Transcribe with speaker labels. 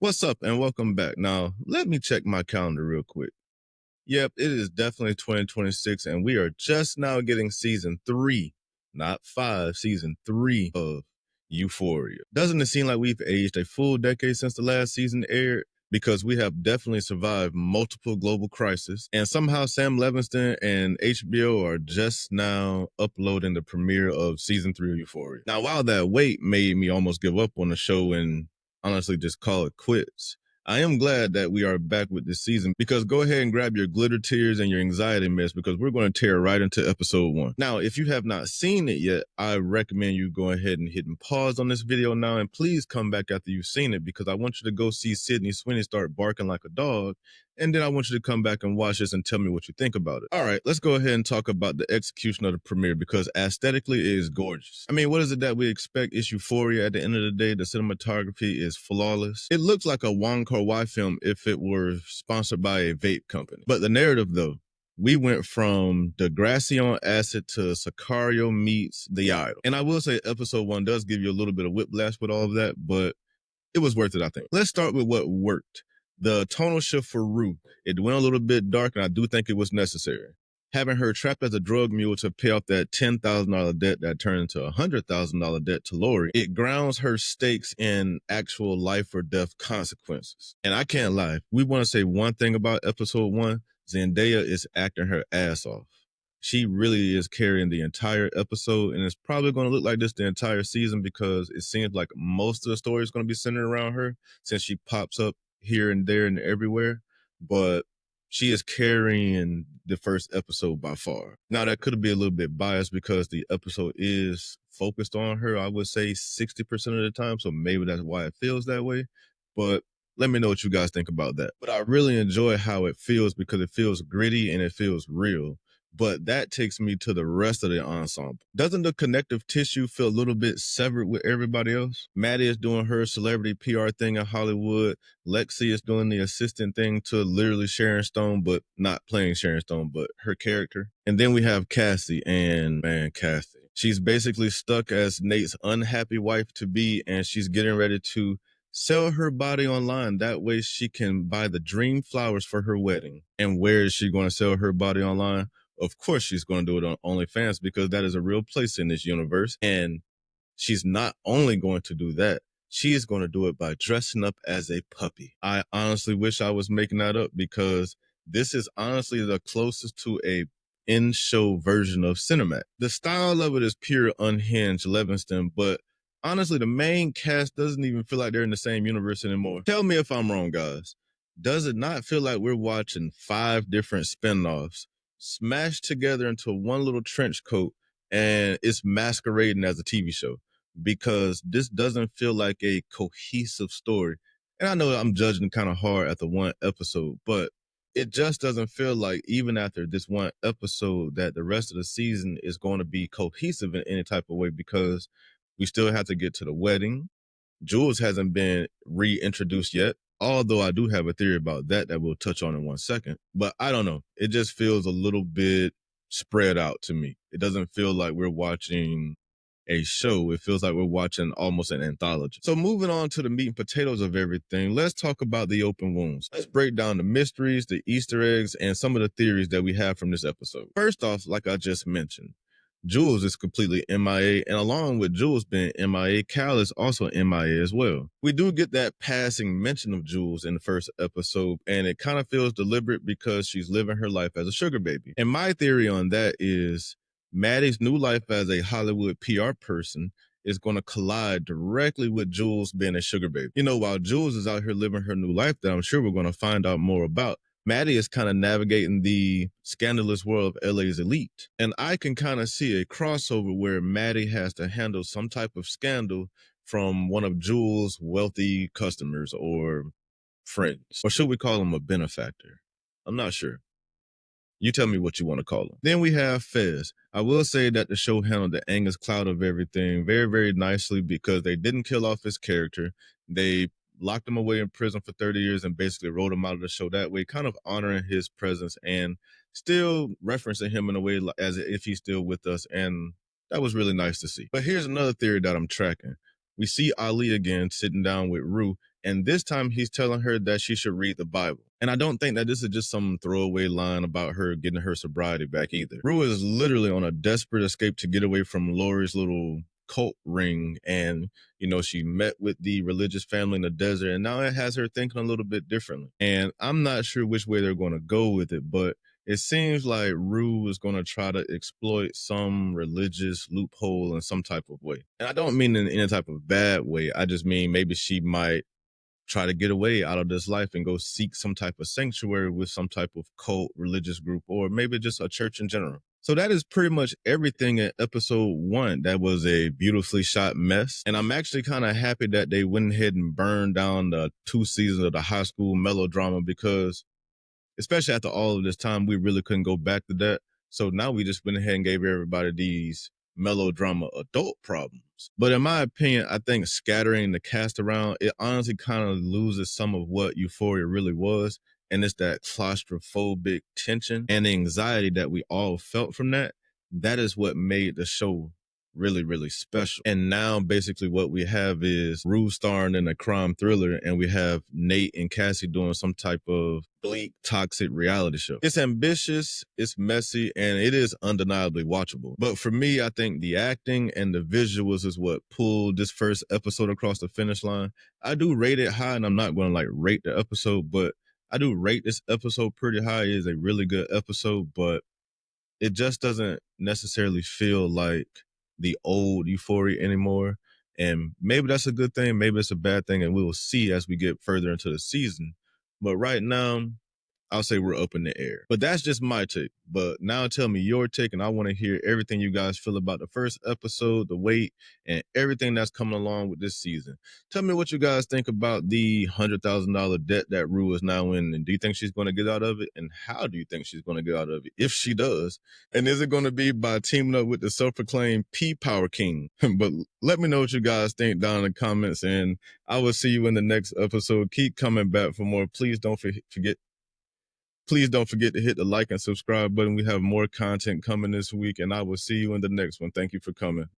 Speaker 1: What's up and welcome back. Now, let me check my calendar real quick. Yep, it is definitely 2026 and we are just now getting season 3, not 5, season 3 of Euphoria. Doesn't it seem like we've aged a full decade since the last season aired? Because we have definitely survived multiple global crises, and somehow Sam Levinson and HBO are just now uploading the premiere of season 3 of Euphoria. Now, while that wait made me almost give up on the show and honestly just call it quits, I am glad that we are back with this season, because go ahead and grab your glitter tears and your anxiety mess, because we're going to tear right into episode 1. Now, if you have not seen it yet, I recommend you go ahead and hit pause on this video now, and please come back after you've seen it, because I want you to go see Sydney Sweeney start barking like a dog, and then I want you to come back and watch this and tell me what you think about it. All right, let's go ahead and talk about the execution of the premiere, because aesthetically it is gorgeous. I mean, what is it that we expect? It's Euphoria. At the end of the day, the cinematography is flawless. It looks like a Wong Kar-wai film if it were sponsored by a vape company. But the narrative, though, we went from Degrassi on acid to Sicario meets The Idol. And I will say episode 1 does give you a little bit of whiplash with all of that, but it was worth it, I think. Let's start with what worked. The tonal shift for Rue. It went a little bit dark, and I do think it was necessary. Having her trapped as a drug mule to pay off that $10,000 debt that turned into a $100,000 debt to Lori, it grounds her stakes in actual life or death consequences. And I can't lie, we want to say one thing about episode 1, Zendaya is acting her ass off. She really is carrying the entire episode, and it's probably going to look like this the entire season, because it seems like most of the story is going to be centered around her, since she pops up here and there and everywhere. But she is carrying the first episode by far. Now, that could be a little bit biased because the episode is focused on her, I would say 60% of the time, so maybe that's why it feels that way. But let me know what you guys think about that. But I really enjoy how it feels, because it feels gritty and it feels real. But that takes me to the rest of the ensemble. Doesn't the connective tissue feel a little bit severed with everybody else? Maddy is doing her celebrity PR thing in Hollywood. Lexi is doing the assistant thing to literally Sharon Stone, but not playing Sharon Stone, but her character. And then we have Cassie, and man, Cassie. She's basically stuck as Nate's unhappy wife to be, and she's getting ready to sell her body online. That way she can buy the dream flowers for her wedding. And where is she going to sell her body online? Of course she's going to do it on OnlyFans, because that is a real place in this universe. And she's not only going to do that, she is going to do it by dressing up as a puppy. I honestly wish I was making that up, because this is honestly the closest to a in-show version of Cinemax. The style of it is pure unhinged Levinston, but honestly, the main cast doesn't even feel like they're in the same universe anymore. Tell me if I'm wrong, guys. Does it not feel like we're watching 5 different spinoffs smashed together into one little trench coat, and it's masquerading as a TV show? Because this doesn't feel like a cohesive story. And I know I'm judging kind of hard at the one episode, but it just doesn't feel like, even after this one episode, that the rest of the season is going to be cohesive in any type of way, because we still have to get to the wedding. Jules hasn't been reintroduced yet, although I do have a theory about that we'll touch on in 1 second. But I don't know. It just feels a little bit spread out to me. It doesn't feel like we're watching a show. It feels like we're watching almost an anthology. So moving on to the meat and potatoes of everything, let's talk about the open wounds. Let's break down the mysteries, the Easter eggs, and some of the theories that we have from this episode. First off, like I just mentioned, Jules is completely MIA, and along with Jules being MIA, Cal is also MIA as well. We do get that passing mention of Jules in the first episode, and it kind of feels deliberate, because she's living her life as a sugar baby. And my theory on that is Maddy's new life as a Hollywood PR person is going to collide directly with Jules being a sugar baby. You know, while Jules is out here living her new life that I'm sure we're going to find out more about, Maddy is kind of navigating the scandalous world of LA's elite. And I can kind of see a crossover where Maddy has to handle some type of scandal from one of Jules' wealthy customers or friends. Or should we call him a benefactor? I'm not sure. You tell me what you want to call him. Then we have Fez. I will say that the show handled the Angus Cloud of everything very, very nicely, because they didn't kill off his character. They locked him away in prison for 30 years and basically wrote him out of the show that way, kind of honoring his presence and still referencing him in a way as if he's still with us. And that was really nice to see. But here's another theory that I'm tracking. We see Ali again sitting down with Rue, And this time he's telling her that she should read the Bible. And I don't think that this is just some throwaway line about her getting her sobriety back either. Rue is literally on a desperate escape to get away from Lori's little cult ring, and she met with the religious family in the desert, and now it has her thinking a little bit differently. And I'm not sure which way they're going to go with it, but it seems like Rue is going to try to exploit some religious loophole in some type of way. And I don't mean in any type of bad way. I just mean maybe she might try to get away out of this life and go seek some type of sanctuary with some type of cult religious group, or maybe just a church in general. So that is pretty much everything in episode 1. That was a beautifully shot mess. And I'm actually kind of happy that they went ahead and burned down the 2 seasons of the high school melodrama, because especially after all of this time, we really couldn't go back to that. So now we just went ahead and gave everybody these melodrama adult problems. But in my opinion, I think scattering the cast around, it honestly kind of loses some of what Euphoria really was. And it's that claustrophobic tension and the anxiety that we all felt from that. That is what made the show really, really special. And now basically what we have is Rue starring in a crime thriller, and we have Nate and Cassie doing some type of bleak, toxic reality show. It's ambitious, it's messy, and it is undeniably watchable. But for me, I think the acting and the visuals is what pulled this first episode across the finish line. I do rate it high, and I'm not going to rate the episode, but I do rate this episode pretty high. It is a really good episode, but it just doesn't necessarily feel like the old Euphoria anymore. And maybe that's a good thing, maybe it's a bad thing, and we will see as we get further into the season. But right now, I'll say we're up in the air. But that's just my take. But now tell me your take, and I want to hear everything you guys feel about the first episode, the wait, and everything that's coming along with this season. Tell me what you guys think about the $100,000 debt that Rue is now in, and do you think she's going to get out of it? And how do you think she's going to get out of it, if she does? And is it going to be by teaming up with the self-proclaimed P-Power King? But let me know what you guys think down in the comments, and I will see you in the next episode. Keep coming back for more. Please don't forget to hit the like and subscribe button. We have more content coming this week, and I will see you in the next one. Thank you for coming.